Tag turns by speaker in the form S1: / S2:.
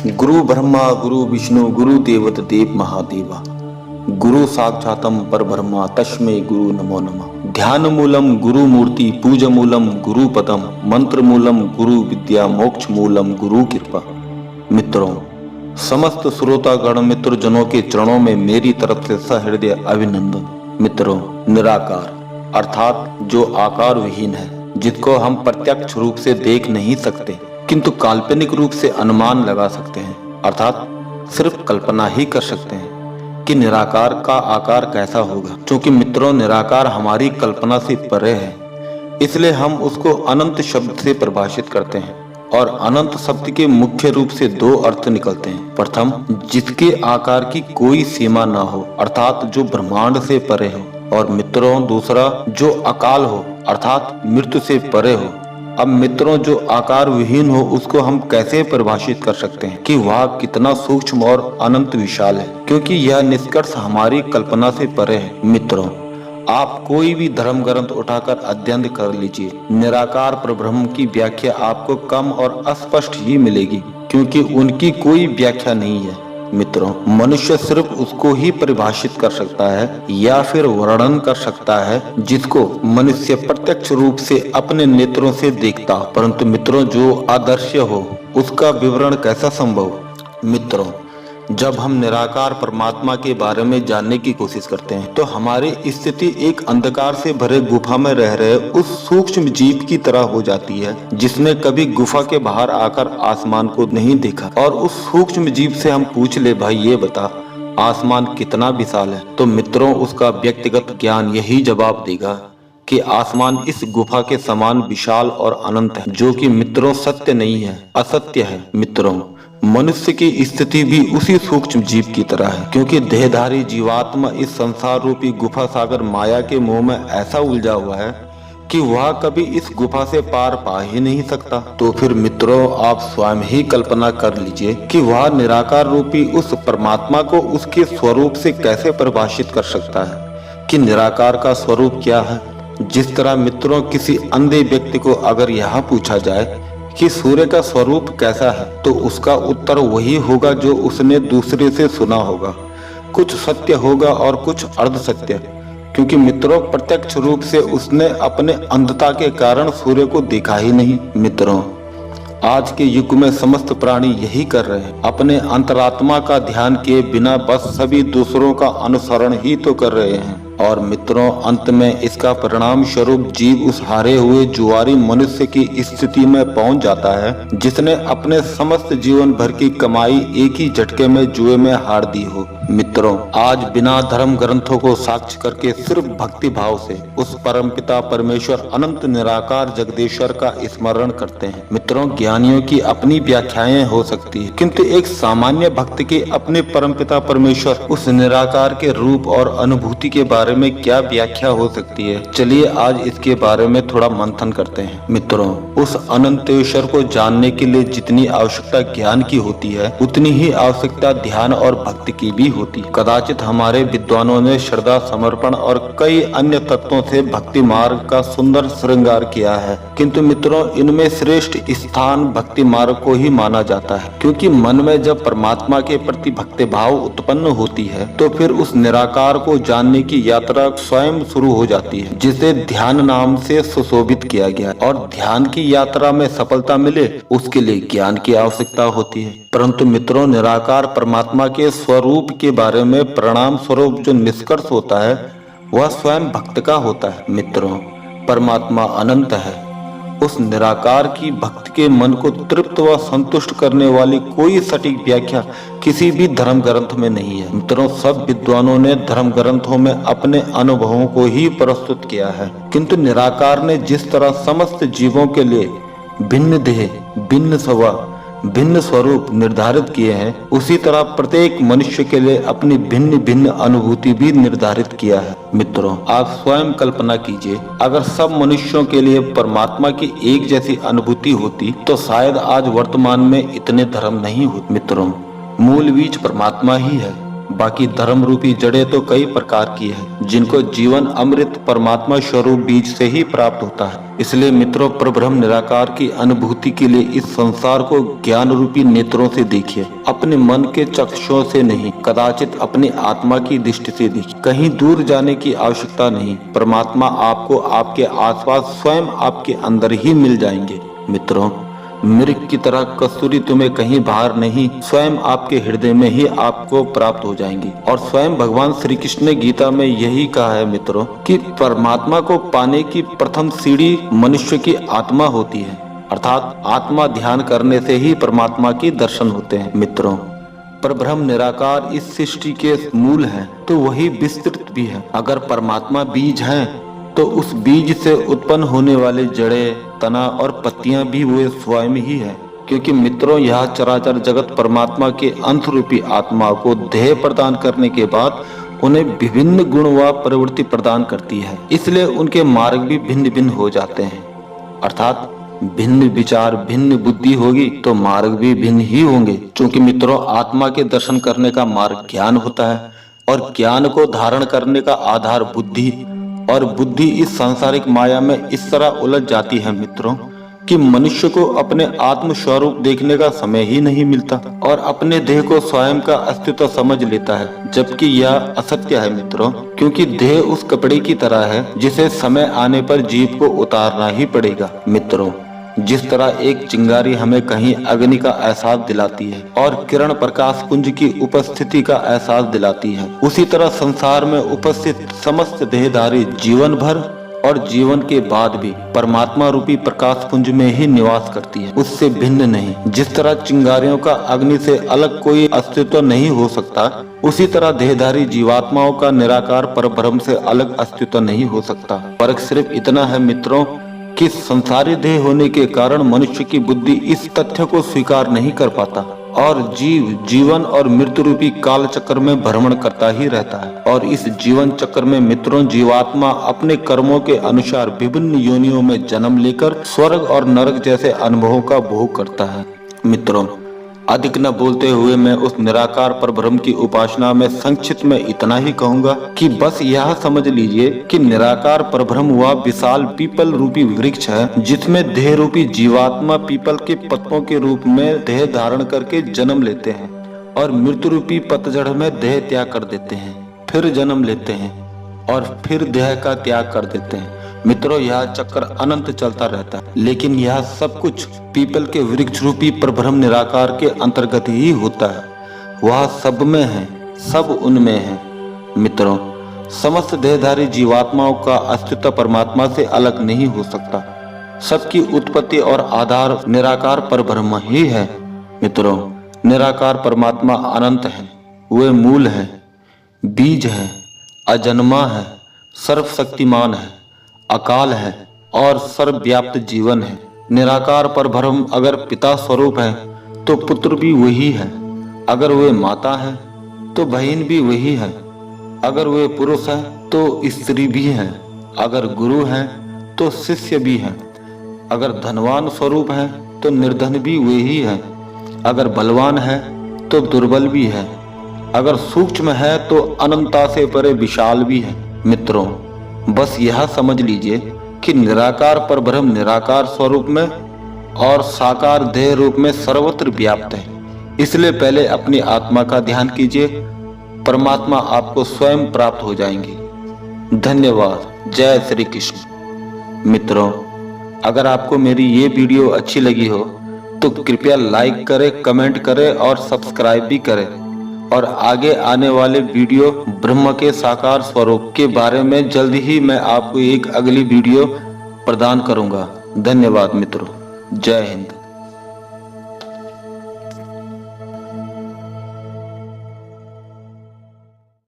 S1: गुरु ब्रह्मा गुरु विष्णु गुरु देवत देव महादेवा गुरु साक्षातम परब्रह्मा तस्मै गुरु नमो नमः। ध्यान मूलम गुरु मूर्ति पूज मूलम गुरु पदम मंत्र मूलम गुरु विद्या मोक्ष मूलम गुरु कृपा। मित्रों, समस्त श्रोतागण मित्र जनों के चरणों में मेरी तरफ से सहृदय अभिनंदन। मित्रों, निराकार अर्थात जो आकार विहीन है, जिसको हम प्रत्यक्ष रूप से देख नहीं सकते किंतु काल्पनिक रूप से अनुमान लगा सकते हैं, अर्थात सिर्फ कल्पना ही कर सकते हैं कि निराकार का आकार कैसा होगा। क्योंकि मित्रों, निराकार हमारी कल्पना से परे है, इसलिए हम उसको अनंत शब्द से परिभाषित करते हैं। और अनंत शब्द के मुख्य रूप से दो अर्थ निकलते हैं। प्रथम, जिसके आकार की कोई सीमा ना हो, अर्थात जो ब्रह्मांड से परे हो। और मित्रों, दूसरा जो अकाल हो, अर्थात मृत्यु से परे हो। अब मित्रों, जो आकार विहीन हो उसको हम कैसे परिभाषित कर सकते हैं कि वह कितना सूक्ष्म और अनंत विशाल है, क्योंकि यह निष्कर्ष हमारी कल्पना से परे है। मित्रों, आप कोई भी धर्म ग्रंथ उठाकर अध्ययन कर लीजिए, निराकार परब्रह्म की व्याख्या आपको कम और अस्पष्ट ही मिलेगी, क्योंकि उनकी कोई व्याख्या नहीं है। मित्रों, मनुष्य सिर्फ उसको ही परिभाषित कर सकता है या फिर वर्णन कर सकता है जिसको मनुष्य प्रत्यक्ष रूप से अपने नेत्रों से देखता हो। परंतु मित्रों, जो अदृश्य हो उसका विवरण कैसा संभव? मित्रों, जब हम निराकार परमात्मा के बारे में जानने की कोशिश करते हैं तो हमारी स्थिति एक अंधकार से भरे गुफा में रह रहे उस सूक्ष्म जीव की तरह हो जाती है जिसने कभी गुफा के बाहर आकर आसमान को नहीं देखा। और उस सूक्ष्म जीव से हम पूछ ले, भाई ये बता आसमान कितना विशाल है, तो मित्रों उसका व्यक्तिगत ज्ञान यही जवाब देगा कि आसमान इस गुफा के समान विशाल और अनंत है, जो कि मित्रों सत्य नहीं है, असत्य है। मित्रों, मनुष्य की स्थिति भी उसी सूक्ष्म जीव की तरह है, क्योंकि देहधारी जीवात्मा इस संसार रूपी गुफा सागर माया के मुंह में ऐसा उलझा हुआ है कि वह कभी इस गुफा से पार पा ही नहीं सकता। तो फिर मित्रों, आप स्वयं ही कल्पना कर लीजिए कि वह निराकार रूपी उस परमात्मा को उसके स्वरूप से कैसे परिभाषित कर सकता है कि निराकार का स्वरूप क्या है। जिस तरह मित्रों, किसी अंधे व्यक्ति को अगर यह पूछा जाए कि सूर्य का स्वरूप कैसा है, तो उसका उत्तर वही होगा जो उसने दूसरे से सुना होगा। कुछ सत्य होगा और कुछ अर्ध सत्य, क्योंकि मित्रों प्रत्यक्ष रूप से उसने अपने अंधता के कारण सूर्य को देखा ही नहीं। मित्रों, आज के युग में समस्त प्राणी यही कर रहे हैं, अपने अंतरात्मा का ध्यान किए बिना बस सभी दूसरों का अनुसरण ही तो कर रहे हैं। और मित्रों, अंत में इसका परिणाम स्वरूप जीव उस हारे हुए जुआरी मनुष्य की स्थिति में पहुंच जाता है जिसने अपने समस्त जीवन भर की कमाई एक ही झटके में जुए में हार दी हो। मित्रों, आज बिना धर्म ग्रंथों को साक्ष्य करके सिर्फ भक्ति भाव से उस परमपिता परमेश्वर अनंत निराकार जगदीश्वर का स्मरण करते हैं। मित्रों, ज्ञानियों की अपनी व्याख्याएं हो सकती है, किंतु एक सामान्य भक्त की अपने परमपिता परमेश्वर उस निराकार के रूप और अनुभूति के बारे में क्या व्याख्या हो सकती है। चलिए आज इसके बारे में थोड़ा मंथन करते हैं। मित्रों, उस अनंतेश्वर को जानने के लिए जितनी आवश्यकता ज्ञान की होती है, उतनी ही आवश्यकता ध्यान और भक्ति की भी होती है। कदाचित हमारे विद्वानों ने श्रद्धा, समर्पण और कई अन्य तत्वों से भक्ति मार्ग का सुंदर श्रृंगार किया है, किंतु मित्रों इनमें श्रेष्ठ स्थान भक्ति मार्ग को ही माना जाता है। क्योंकि मन में जब परमात्मा के प्रति भक्ति भाव उत्पन्न होती है तो फिर उस निराकार को जानने की यात्रा स्वयं शुरू हो जाती है, जिसे ध्यान नाम से सुशोभित किया गया है। और ध्यान की यात्रा में सफलता मिले उसके लिए ज्ञान की आवश्यकता होती है। परंतु मित्रों, निराकार परमात्मा के स्वरूप के बारे में परिणाम स्वरूप जो निष्कर्ष होता है वह स्वयं भक्त का होता है। मित्रों, परमात्मा अनंत है। उस निराकार की भक्त के मन को तृप्त व संतुष्ट करने वाली कोई सटीक व्याख्या किसी भी धर्म ग्रंथ में नहीं है। मित्रों, सब विद्वानों ने धर्म ग्रंथों में अपने अनुभवों को ही प्रस्तुत किया है, किंतु निराकार ने जिस तरह समस्त जीवों के लिए भिन्न देह, भिन्न स्वभाव, भिन्न स्वरूप निर्धारित किए हैं, उसी तरह प्रत्येक मनुष्य के लिए अपनी भिन्न भिन्न अनुभूति भी निर्धारित किया है। मित्रों, आप स्वयं कल्पना कीजिए, अगर सब मनुष्यों के लिए परमात्मा की एक जैसी अनुभूति होती तो शायद आज वर्तमान में इतने धर्म नहीं होते। मित्रों, मूल बीज परमात्मा ही है, बाकी धर्म रूपी जड़ें तो कई प्रकार की है, जिनको जीवन अमृत परमात्मा स्वरूप बीज से ही प्राप्त होता है। इसलिए मित्रों, परब्रह्म निराकार की अनुभूति के लिए इस संसार को ज्ञान रूपी नेत्रों से देखिए, अपने मन के चक्षुओं से नहीं, कदाचित अपनी आत्मा की दृष्टि से देखिए। कहीं दूर जाने की आवश्यकता नहीं, परमात्मा आपको आपके आसपास स्वयं आपके अंदर ही मिल जाएंगे। मित्रों, मृग की तरह कस्तूरी तुम्हें कहीं बाहर नहीं, स्वयं आपके हृदय में ही आपको प्राप्त हो जाएंगी। और स्वयं भगवान श्री कृष्ण ने गीता में यही कहा है मित्रों कि परमात्मा को पाने की प्रथम सीढ़ी मनुष्य की आत्मा होती है, अर्थात आत्मा ध्यान करने से ही परमात्मा के दर्शन होते हैं। मित्रों, परब्रह्म निराकार इस सृष्टि के मूल है, तो वही विस्तृत भी है। अगर परमात्मा बीज है तो उस बीज से उत्पन्न होने वाले जड़ें, तना और पत्तियां भी वो स्वयं ही है। क्योंकि मित्रों, यह चराचर जगत परमात्मा के अंश रूपी आत्मा को देह प्रदान करने के बाद उन्हें विभिन्न गुण व प्रवृत्ति प्रदान करती है। इसलिए उनके मार्ग भी भिन्न भिन्न हो जाते हैं, अर्थात भिन्न विचार, भिन्न बुद्धि होगी तो मार्ग भी भिन्न ही होंगे। क्योंकि मित्रों, आत्मा के दर्शन करने का मार्ग ज्ञान होता है और ज्ञान को धारण करने का आधार बुद्धि, और बुद्धि इस सांसारिक माया में इस तरह उलझ जाती है मित्रों कि मनुष्य को अपने आत्म स्वरूप देखने का समय ही नहीं मिलता और अपने देह को स्वयं का अस्तित्व समझ लेता है, जबकि यह असत्य है मित्रों। क्योंकि देह उस कपड़े की तरह है जिसे समय आने पर जीभ को उतारना ही पड़ेगा। मित्रों, जिस तरह एक चिंगारी हमें कहीं अग्नि का एहसास दिलाती है और किरण प्रकाश पुंज की उपस्थिति का एहसास दिलाती है, उसी तरह संसार में उपस्थित समस्त देहधारी जीवन भर और जीवन के बाद भी परमात्मा रूपी प्रकाश पुंज में ही निवास करती है, उससे भिन्न नहीं। जिस तरह चिंगारियों का अग्नि से अलग कोई अस्तित्व नहीं हो सकता, उसी तरह देहधारी जीवात्माओं का निराकार परब्रह्म से अलग अस्तित्व नहीं हो सकता। फर्क सिर्फ इतना है मित्रों कि संसारी देह होने के कारण मनुष्य की बुद्धि इस तथ्य को स्वीकार नहीं कर पाता और जीवन और मृत्यु रूपी काल चक्र में भ्रमण करता ही रहता है। और इस जीवन चक्र में मित्रों, जीवात्मा अपने कर्मों के अनुसार विभिन्न योनियों में जन्म लेकर स्वर्ग और नरक जैसे अनुभवों का भोग करता है। मित्रों, अधिक न बोलते हुए मैं उस निराकार परब्रह्म की उपासना में संक्षिप्त में इतना ही कहूंगा कि बस यह समझ लीजिए कि निराकार परब्रह्म वह विशाल पीपल रूपी वृक्ष है जिसमें देह रूपी जीवात्मा पीपल के पत्तों के रूप में देह धारण करके जन्म लेते हैं और मृत्यु रूपी पतझड़ में देह त्याग कर देते हैं, फिर जन्म लेते हैं और फिर देह का त्याग कर देते हैं। मित्रों, यह चक्र अनंत चलता रहता है, लेकिन यह सब कुछ पीपल के वृक्ष रूपी परब्रह्म निराकार के अंतर्गत ही होता है। वह सब में है, सब उनमें है। मित्रों, समस्त देहधारी जीवात्माओं का अस्तित्व परमात्मा से अलग नहीं हो सकता। सबकी उत्पत्ति और आधार निराकार परब्रह्म ही है। मित्रों, निराकार परमात्मा अनंत है, वे मूल है, बीज है, अजन्मा है, सर्वशक्तिमान है, अकाल है और सर्वव्याप्त जीवन है। निराकार परब्रह्म अगर पिता स्वरूप है तो पुत्र भी वही है, अगर वे माता है तो बहन भी वही है, अगर वे पुरुष है तो स्त्री भी है, अगर गुरु है तो शिष्य भी है, अगर धनवान स्वरूप है तो निर्धन भी वही है, अगर बलवान है तो दुर्बल भी है, अगर सूक्ष्म है तो अनंता से परे विशाल भी है। मित्रों, बस यह समझ लीजिए कि निराकार परब्रह्म निराकार स्वरूप में और साकार देह रूप में सर्वत्र व्याप्त है। इसलिए पहले अपनी आत्मा का ध्यान कीजिए, परमात्मा आपको स्वयं प्राप्त हो जाएंगे। धन्यवाद। जय श्री कृष्ण। मित्रों, अगर आपको मेरी ये वीडियो अच्छी लगी हो तो कृपया लाइक करें, कमेंट करें और सब्सक्राइब भी करें। और आगे आने वाले वीडियो ब्रह्म के साकार स्वरूप के बारे में जल्द ही मैं आपको एक अगली वीडियो प्रदान करूंगा। धन्यवाद मित्रों। जय हिंद।